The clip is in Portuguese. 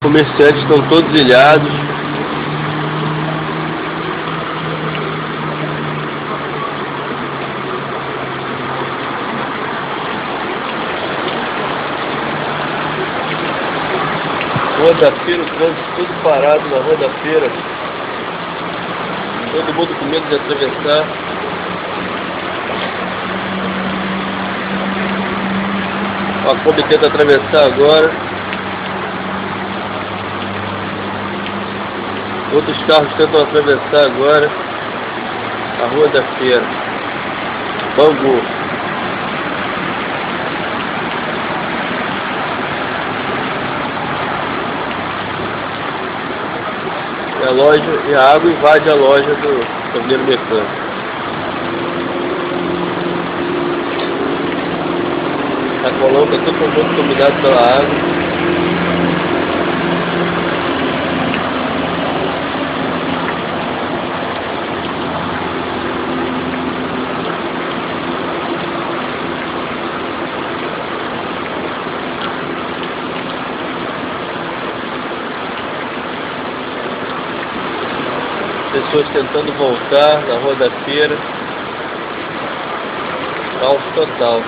Comerciantes estão todos ilhados. Rua da Feira, o trânsito tudo parado na Rua da Feira. Todo mundo com medo de atravessar. A Kombi tenta atravessar agora. Outros carros tentam atravessar agora a Rua da Feira. Bangu. E a loja, e a água invade a loja do torneiro mecânico. Sacolão está todo mundo convidado pela água. Pessoas tentando voltar na Rua da Feira. Caos total.